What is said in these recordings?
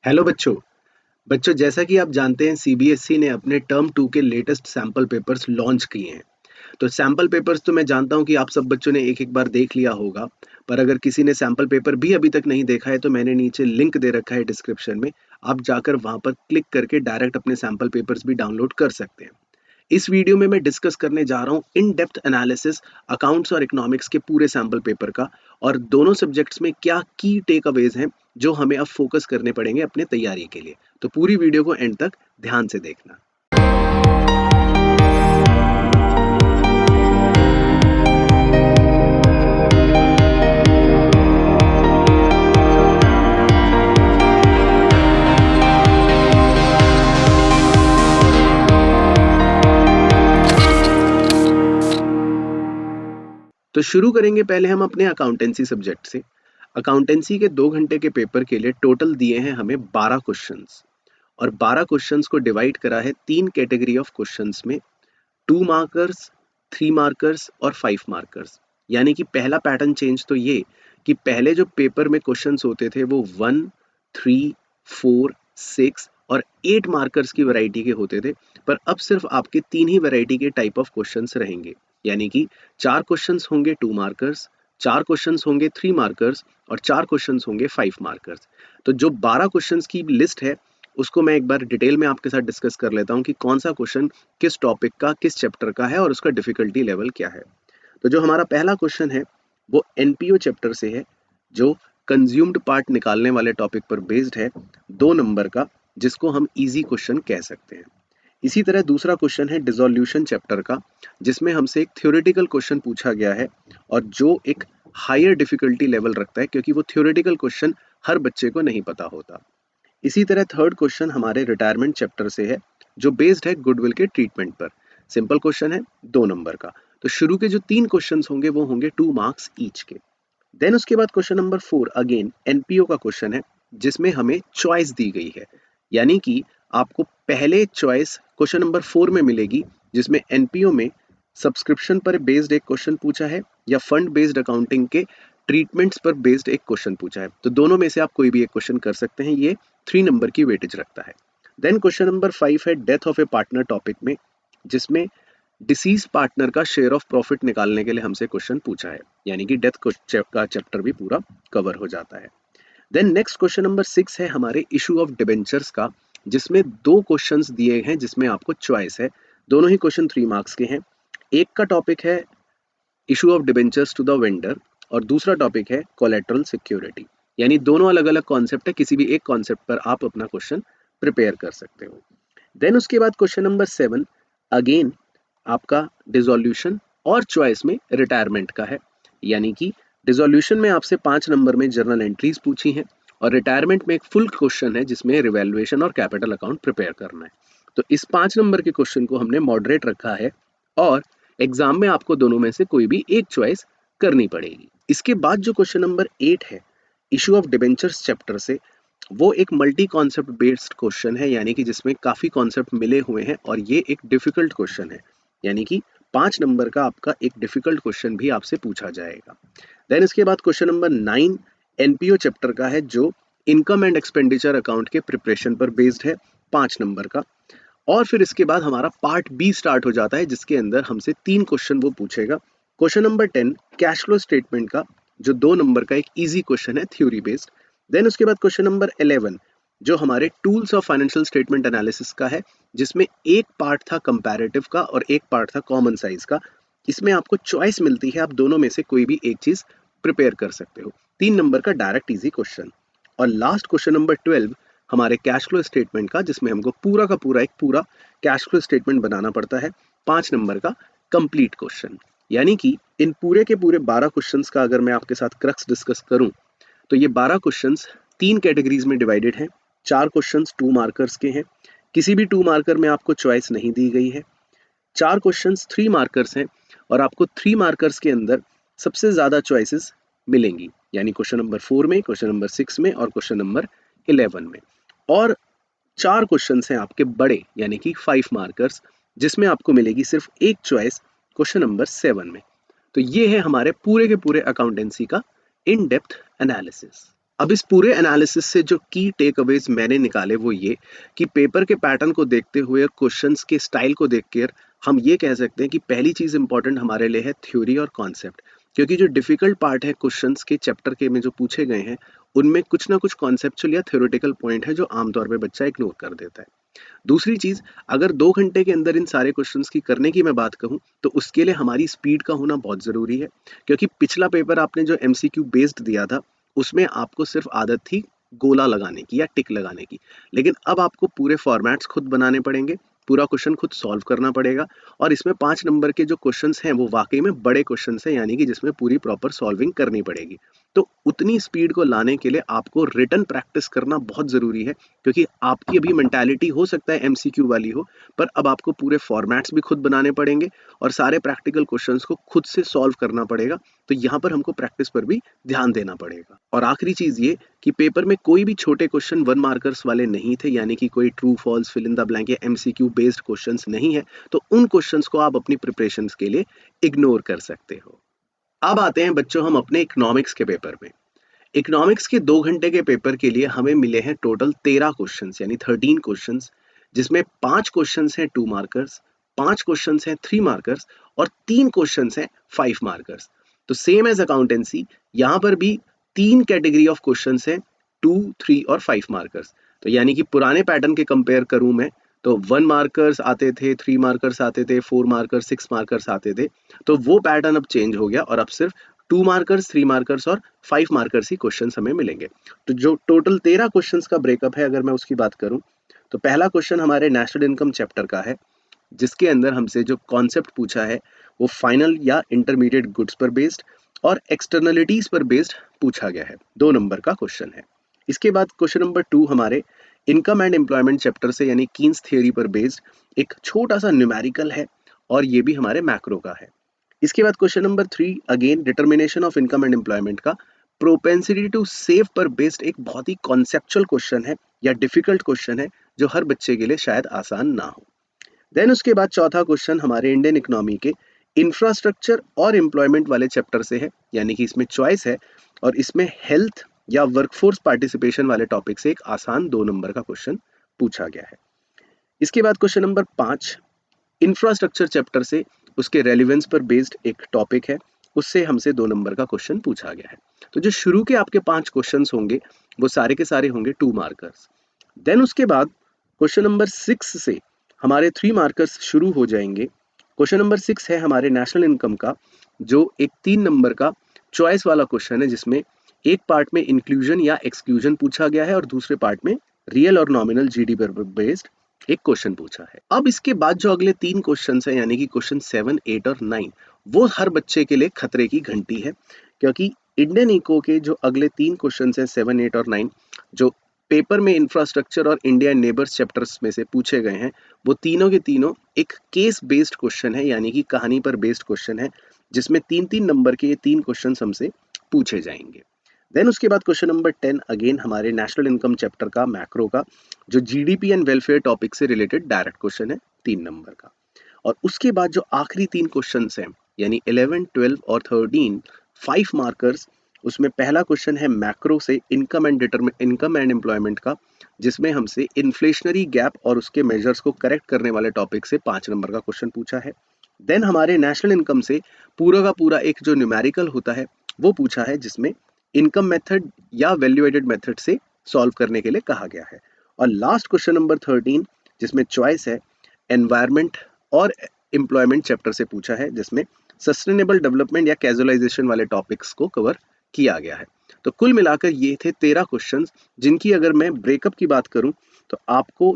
Hello बच्चों। बच्चों, जैसा कि आप जानते हैं सीबीएसई ने अपने टर्म 2 के लेटेस्ट सैंपल पेपर्स लॉन्च किए हैं। तो सैंपल पेपर्स तो मैं जानता हूं कि आप सब बच्चों ने एक एक बार देख लिया होगा। पर अगर किसी ने सैंपल पेपर भी अभी तक नहीं देखा है तो मैंने नीचे लिंक दे रखा है डिस्क्रिप्शन में। आप जाकर वहां पर क्लिक करके डायरेक्ट अपने सैंपल पेपर्स भी डाउनलोड कर सकते हैं। इस वीडियो में मैं डिस्कस करने जा रहा हूँ इन डेप्थ एनालिसिस अकाउंट्स और इकोनॉमिक्स के पूरे सैंपल पेपर का, और दोनों सब्जेक्ट्स में क्या की टेक अवेज हैं जो हमें अब फोकस करने पड़ेंगे अपने तैयारी के लिए। तो पूरी वीडियो को एंड तक ध्यान से देखना। तो शुरू करेंगे पहले हम अपने अकाउंटेंसी सब्जेक्ट से। अकाउंटेंसी के 2 घंटे के पेपर के लिए टोटल दिए हैं हमें 12 क्वेश्चंस, और 12 क्वेश्चंस को डिवाइड करा है 3 कैटेगरी ऑफ क्वेश्चंस में, 2 मार्कर्स, 3 मार्कर्स और 5 मार्कर्स। यानी कि पहला पैटर्न चेंज तो ये कि पहले जो पेपर में क्वेश्चंस होते थे वो 1, 3, 4, 6 और 8 मार्कर्स की वैरायटी के होते थे। पर अब सिर्फ आपके 3 ही वैरायटी के टाइप ऑफ क्वेश्चंस रहेंगे। यानी कि 4 क्वेश्चंस होंगे 2 मार्कर्स, 4 क्वेश्चंस होंगे 3 मार्कर्स और 4 क्वेश्चंस होंगे 5 मार्कर्स। तो जो 12 क्वेश्चंस की लिस्ट है उसको मैं एक बार डिटेल में आपके साथ डिस्कस कर लेता हूँ कि कौन सा क्वेश्चन किस टॉपिक का, किस चैप्टर का है और उसका डिफिकल्टी लेवल क्या है। तो जो हमारा पहला क्वेश्चन है वो एनपीओ चैप्टर से है, जो कंज्यूम्ड पार्ट निकालने वाले टॉपिक पर बेस्ड है, 2 नंबर का, जिसको हम इजी क्वेश्चन कह सकते हैं। इसी तरह दूसरा क्वेश्चन है डिसोल्यूशन चैप्टर का, जिसमें हमसे एक थ्योरेटिकल क्वेश्चन पूछा गया है और जो एक हायर डिफिकल्टी लेवल रखता है क्योंकि वो थ्योरेटिकल क्वेश्चन हर बच्चे को नहीं पता होता। इसी तरह थर्ड क्वेश्चन हमारे रिटायरमेंट चैप्टर से है, जो बेस्ड है गुडविल के ट्रीटमेंट पर। सिंपल क्वेश्चन है, 2 नंबर का। तो शुरू के जो 3 क्वेश्चन होंगे वो होंगे 2 मार्क्स ईच के। देन उसके बाद क्वेश्चन नंबर 4 अगेन एनपीओ का क्वेश्चन है, जिसमें हमें चॉइस दी गई है। यानी कि आपको पहले चॉइस क्वेश्चन नंबर 4 में मिलेगी, जिसमें एनपीओ में सब्सक्रिप्शन पर बेस्ड एक क्वेश्चन पूछा है या फंड बेस्ड अकाउंटिंग के ट्रीटमेंट्स पर बेस्ड एक क्वेश्चन पूछा है। तो दोनों में से आप कोई भी एक क्वेश्चन कर सकते हैं। ये 3 नंबर की वेटेज रखता है। देन क्वेश्चन नंबर 5 है death of A partner topic में, जिसमें डिसीज पार्टनर का शेयर ऑफ प्रॉफिट निकालने के लिए हमसे क्वेश्चन पूछा है। यानी कि डेथ का चैप्टर भी पूरा कवर हो जाता है। देन नेक्स्ट क्वेश्चन नंबर 6 है हमारे इशू ऑफ डिबेंचर्स का, जिसमें 2 क्वेश्चंस दिए हैं जिसमें आपको चॉइस है। दोनों ही क्वेश्चन 3 मार्क्स के हैं। एक का टॉपिक है issue of debentures to the vendor और दूसरा टॉपिक है कोलेटरल सिक्योरिटी। यानी दोनों अलग अलग कॉन्सेप्ट है, किसी भी एक कॉन्सेप्ट पर आप अपना क्वेश्चन प्रिपेयर कर सकते हो। देन उसके बाद क्वेश्चन नंबर 7 अगेन आपका डिसोल्यूशन और चॉइस में रिटायरमेंट का है। यानी कि डिसोल्यूशन में आपसे 5 नंबर में जर्नल एंट्रीज पूछी हैं और रिटायरमेंट में एक फुल क्वेश्चन है जिसमें रिवैल्यूएशन और कैपिटल अकाउंट प्रिपेयर करना है। तो इस 5 नंबर के क्वेश्चन को हमने मॉडरेट रखा है और एग्जाम में आपको दोनों में से कोई भी एक चॉइस करनी पड़ेगी। इसके बाद जो क्वेश्चन नंबर 8 है इशू ऑफ डिबेंचर्स चैप्टर से, वो एक मल्टी कॉन्सेप्ट बेस्ड क्वेश्चन है। यानी कि जिसमें काफी कॉन्सेप्ट मिले हुए हैं और ये एक डिफिकल्ट क्वेश्चन है। यानी कि 5 नंबर का आपका एक डिफिकल्ट क्वेश्चन भी आपसे पूछा जाएगा। देन इसके बाद क्वेश्चन नंबर 9 एनपीओ चैप्टर का है, जो इनकम एंड एक्सपेंडिचर अकाउंट के प्रिपरेशन पर बेस्ड है, 5 नंबर का। और फिर इसके बाद हमारा पार्ट बी स्टार्ट हो जाता है, जिसके अंदर हमसे 3 क्वेश्चन वो पूछेगा। Question number 10 cash flow statement का, जो 2 नंबर का एक इजी क्वेश्चन है थ्योरी बेस्ड। देन उसके बाद क्वेश्चन नंबर 11 जो हमारे tools of financial statement analysis का है, जिसमें एक पार्ट था कंपैरेटिव का और एक पार्ट था कॉमन साइज का। इसमें आपको चॉइस मिलती है, आप दोनों में से कोई भी एक चीज प्रिपेयर कर सकते हो। 3 नंबर का डायरेक्ट इजी क्वेश्चन। और लास्ट क्वेश्चन नंबर 12 हमारे कैश फ्लो स्टेटमेंट का, जिसमें हमको पूरा का पूरा एक पूरा कैश फ्लो स्टेटमेंट बनाना पड़ता है, 5 नंबर का कंप्लीट क्वेश्चन। यानी कि इन पूरे के पूरे 12 क्वेश्चंस का अगर मैं आपके साथ क्रक्स डिस्कस करूं, तो ये 12 क्वेश्चंस 3 कैटेगरीज में डिवाइडेड हैं। 4 क्वेश्चंस 2 मार्कर्स के हैं, किसी भी 2 मार्कर में आपको चॉइस नहीं दी गई है। 4 क्वेश्चंस 3 मार्कर्स हैं और आपको 3 मार्कर्स के अंदर सबसे ज्यादा चॉइसेस मिलेंगी। यानी क्वेश्चन नंबर 4 में, क्वेश्चन नंबर 6 में और क्वेश्चन नंबर 11 में। और 4 क्वेश्चंस हैं आपके बड़े, यानी कि 5 मार्कर्स, जिसमें आपको मिलेगी सिर्फ एक चॉइस क्वेश्चन नंबर 7 में। तो ये है हमारे पूरे के पूरे अकाउंटेंसी का इन डेप्थ एनालिसिस। अब इस पूरे एनालिसिस से जो की टेक अवेज मैंने निकाले वो ये कि पेपर के पैटर्न को देखते हुए और क्वेश्चंस के स्टाइल को देखकर हम ये कह सकते हैं कि पहली चीज इंपॉर्टेंट हमारे लिए है थ्योरी और कॉन्सेप्ट, क्योंकि जो डिफिकल्ट पार्ट है क्वेश्चंस के चैप्टर के में जो पूछे गए हैं उनमें कुछ ना कुछ कॉन्सेप्चुअल या थ्योरेटिकल पॉइंट है जो आमतौर पे बच्चा इग्नोर कर देता है। दूसरी चीज, अगर 2 घंटे के अंदर इन सारे क्वेश्चंस की करने की मैं बात कहूँ तो उसके लिए हमारी स्पीड का होना बहुत जरूरी है, क्योंकि पिछला पेपर आपने जो एमसीक्यू बेस्ड दिया था उसमें आपको सिर्फ आदत थी गोला लगाने की या टिक लगाने की, लेकिन अब आपको पूरे फॉर्मेट्स खुद बनाने पड़ेंगे, पूरा क्वेश्चन खुद सॉल्व करना पड़ेगा। और इसमें 5 नंबर के जो क्वेश्चंस हैं वो वाकई में बड़े क्वेश्चंस हैं, यानी कि जिसमें पूरी प्रॉपर सॉल्विंग करनी पड़ेगी। तो उतनी स्पीड को लाने के लिए आपको रिटन प्रैक्टिस करना बहुत जरूरी है, क्योंकि आपकी अभी मेंटालिटी हो सकता है एमसीक्यू वाली हो, पर अब आपको पूरे फॉर्मेट्स भी खुद बनाने पड़ेंगे और सारे प्रैक्टिकल क्वेश्चंस को खुद से सॉल्व करना पड़ेगा। तो यहाँ पर हमको प्रैक्टिस पर भी ध्यान देना पड़ेगा। और आखिरी चीज ये कि पेपर में कोई भी छोटे क्वेश्चन 1 मार्कर्स वाले नहीं थे, यानी कि कोई true false fill in the blank या एमसीक्यू बेस्ड क्वेश्चंस नहीं है, तो उन क्वेश्चंस को आप अपनी प्रिपरेशंस के लिए इग्नोर कर सकते हो। अब आते हैं बच्चों हम अपने इकोनॉमिक्स के पेपर में। इकोनॉमिक्स के 2 घंटे के पेपर के लिए हमें मिले हैं टोटल 13 क्वेश्चंस, यानी 13 क्वेश्चंस, जिसमें 5 क्वेश्चंस हैं 2 मार्कर्स, 5 क्वेश्चंस हैं 3 मार्कर्स और 3 क्वेश्चंस हैं 5 मार्कर्स। तो सेम एज अकाउंटेंसी यहाँ पर भी 3 कैटेगरी ऑफ क्वेश्चंस हैं, 2, 3 और 5 मार्कर्स। तो यानी कि पुराने पैटर्न के कंपेयर करूं मैं तो 1 मार्कर्स आते थे, 3 मार्कर्स आते थे, 4 मार्कर्स, 6 मार्कर्स आते थे। तो वो पैटर्न अब चेंज हो गया और अब सिर्फ 2 मार्कर्स, 3 मार्कर्स और 5 मार्कर्स ही क्वेश्चन हमें मिलेंगे। तो जो टोटल 13 क्वेश्चन का ब्रेकअप है अगर मैं उसकी बात करूं तो पहला क्वेश्चन हमारे नेशनल इनकम चैप्टर का है, जिसके अंदर हमसे जो कॉन्सेप्ट पूछा है वो फाइनल या इंटरमीडिएट गुड्स पर बेस्ड और एक्सटर्नलिटीज पर बेस्ड पूछा गया है। 2 नंबर का क्वेश्चन है। इसके बाद क्वेश्चन नंबर 2 हमारे इनकम एंड एम्प्लॉयमेंट चैप्टर से यानी कीन्स थियरी पर बेस्ड एक छोटा सा न्यूमेरिकल है और ये भी हमारे मैक्रो का है। इसके बाद question number 3 again determination of income and employment का प्रोपेंसिटी टू सेव पर बेस्ड एक बहुत ही कॉन्सेप्चुअल क्वेश्चन है या डिफिकल्ट क्वेश्चन है जो हर बच्चे के लिए शायद आसान ना हो। देन उसके बाद चौथा क्वेश्चन हमारे इंडियन इकोनॉमी के इंफ्रास्ट्रक्चर और एम्प्लॉयमेंट वाले चैप्टर से है, यानी कि इसमें चॉइस है और इसमें हेल्थ या वर्कफोर्स पार्टिसिपेशन वाले टॉपिक से एक आसान 2 नंबर का क्वेश्चन पूछा गया है। इसके बाद क्वेश्चन नंबर 5 इंफ्रास्ट्रक्चर चैप्टर से उसके रेलिवेंस पर बेस्ड एक टॉपिक है, उससे हमसे 2 नंबर का क्वेश्चन पूछा गया है। तो जो शुरू के आपके 5 क्वेश्चंस होंगे वो सारे के सारे होंगे 2 मार्कर्स। देन उसके बाद क्वेश्चन नंबर 6 से हमारे 3 मार्कर्स शुरू हो जाएंगे। क्वेश्चन नंबर 6 है हमारे नेशनल इनकम का, जो एक 3 नंबर का चॉइस वाला क्वेश्चन है, जिसमें एक पार्ट में इंक्लूजन या एक्सक्लूजन पूछा गया है और दूसरे पार्ट में रियल और नॉमिनल जीडीपी पर बेस्ड एक क्वेश्चन पूछा है। अब इसके बाद जो अगले 3 क्वेश्चन हैं यानी कि क्वेश्चन 7, 8 और 9, वो हर बच्चे के लिए खतरे की घंटी है, क्योंकि इंडियन इको के जो अगले 3 क्वेश्चन हैं 7, 8 और 9, जो पेपर में इंफ्रास्ट्रक्चर और इंडिया नेबर्स चैप्टर्स में से पूछे गए हैं, वो तीनों के तीनों एक केस बेस्ड क्वेश्चन है, यानी कि कहानी पर बेस्ड क्वेश्चन है, जिसमें 3-3 नंबर के ये 3 क्वेश्चन हमसे पूछे जाएंगे। देन उसके बाद क्वेश्चन नंबर 10 अगेन हमारे नेशनल इनकम चैप्टर का मैक्रो का, जो जीडीपी एंड वेलफेयर टॉपिक से रिलेटेड डायरेक्ट क्वेश्चन है 3 नंबर का। और उसके बाद जो आखिरी 3 क्वेश्चन हैं यानी 11, 12 और 13 5 मार्कर्स, उसमें पहला क्वेश्चन है मैक्रो से इनकम एंड एम्प्लॉयमेंट का, जिसमें हमसे इन्फ्लेशनरी गैप और उसके मेजर्स को करेक्ट करने वाले टॉपिक से 5 नंबर का क्वेश्चन पूछा है। देन हमारे नेशनल इनकम से पूरा का पूरा एक जो न्यूमेरिकल होता है वो पूछा है, जिसमें इनकम मेथड या वैल्यू एडेड मेथड से सॉल्व करने के लिए कहा गया है। और लास्ट क्वेश्चन नंबर 13 जिसमें चॉइस है एनवायरमेंट और एम्प्लॉयमेंट चैप्टर से पूछा है, जिसमें सस्टेनेबल डेवलपमेंट या कैजुअलाइजेशन वाले टॉपिक्स को कवर किया गया है। तो कुल मिलाकर ये थे 13 क्वेश्चंस, जिनकी अगर मैं ब्रेकअप की बात करूं तो आपको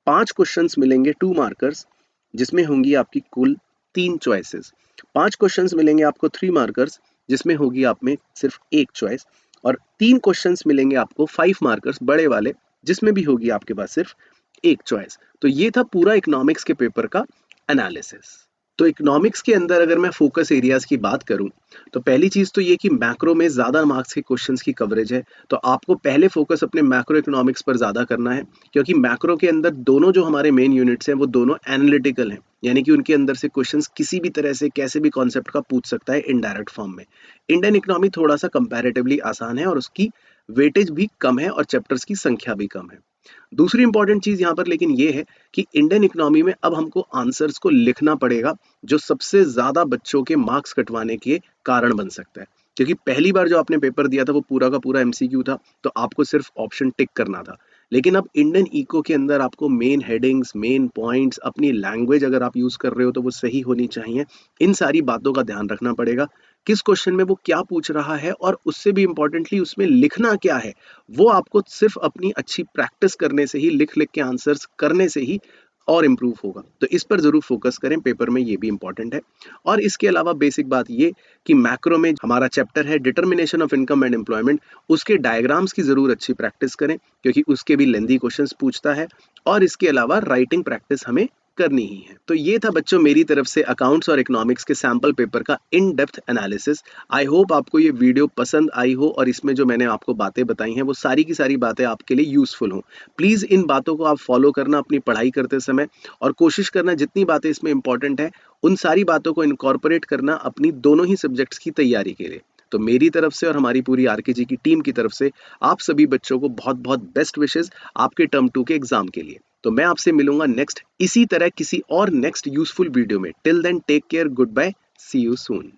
5 क्वेश्चंस मिलेंगे 2 मार्कर्स, जिसमें होंगी आपकी कुल 3 चॉइसेस। 5 क्वेश्चंस मिलेंगे आपको 3 मार्कर्स, जिसमें होगी आप में सिर्फ एक चॉइस, और 3 क्वेश्चंस मिलेंगे आपको 5 मार्कर्स बड़े वाले, जिसमें भी होगी आपके पास सिर्फ एक चॉइस। तो ये था पूरा इकोनॉमिक्स के पेपर का एनालिसिस। तो इकोनॉमिक्स के अंदर अगर मैं फोकस एरियाज की बात करूं तो पहली चीज तो ये कि मैक्रो में ज्यादा मार्क्स के क्वेश्चंस की कवरेज है, तो आपको पहले फोकस अपने मैक्रो इकोनॉमिक्स पर ज्यादा करना है, क्योंकि मैक्रो के अंदर दोनों जो हमारे मेन यूनिट्स हैं वो दोनों एनालिटिकल हैं, यानी कि उनके अंदर से क्वेश्चंस किसी भी तरह से कैसे भी कॉन्सेप्ट का पूछ सकता है इनडायरेक्ट फॉर्म में। इंडियन इकोनॉमी थोड़ा सा कंपैरेटिवली आसान है और उसकी वेटेज भी कम है और चैप्टर्स की संख्या भी कम है। दूसरी इंपॉर्टेंट चीज यहाँ पर लेकिन ये है कि इंडियन इकोनॉमी में अब हमको आंसर्स को लिखना पड़ेगा, जो सबसे ज्यादा बच्चों के मार्क्स कटवाने के कारण बन सकता है। क्योंकि पहली बार जो आपने पेपर दिया था वो पूरा का पूरा एमसीक्यू था, तो आपको सिर्फ ऑप्शन टिक करना था। लेकिन अब इंडियन इको के अंदर आपको मेन हेडिंग्स, मेन पॉइंट्स, अपनी लैंग्वेज अगर आप यूज कर रहे हो तो वो सही होनी चाहिए। इन सारी बातों का ध्यान रखना पड़ेगा, किस क्वेश्चन में वो क्या पूछ रहा है और उससे भी इंपॉर्टेंटली उसमें लिखना क्या है। वो आपको सिर्फ अपनी अच्छी प्रैक्टिस करने से ही, लिख लिख के आंसर्स करने से ही और इम्प्रूव होगा। तो इस पर जरूर फोकस करें, पेपर में ये भी इंपॉर्टेंट है। और इसके अलावा बेसिक बात ये कि मैक्रो में हमारा चैप्टर है determination of income and employment, उसके डायग्राम्स की जरूर अच्छी प्रैक्टिस करें, क्योंकि उसके भी लेंदी क्वेश्चंस पूछता है। और इसके अलावा राइटिंग प्रैक्टिस हमें करनी ही है। तो ये था बच्चों मेरी तरफ से अकाउंट्स और इकोनॉमिक्स के सैंपल पेपर का in depth analysis. I hope आपको ये वीडियो पसंद आई हो और इसमें जो मैंने आपको बातें बताई हैं वो सारी की सारी बातें आपके लिए यूजफुल हो। प्लीज इन बातों को आप फॉलो करना अपनी पढ़ाई करते समय, और कोशिश करना जितनी बातें इसमें इंपॉर्टेंट है उन सारी बातों को इनकॉर्पोरेट करना अपनी दोनों ही सब्जेक्ट्स की तैयारी के लिए। तो मेरी तरफ से और हमारी पूरी आरकेजी की टीम की तरफ से आप सभी बच्चों को बहुत बहुत बेस्ट विशेस आपके टर्म 2 के एग्जाम के लिए। तो मैं आपसे मिलूंगा नेक्स्ट इसी तरह किसी और नेक्स्ट यूजफुल वीडियो में। Till then take care, good bye, see you soon.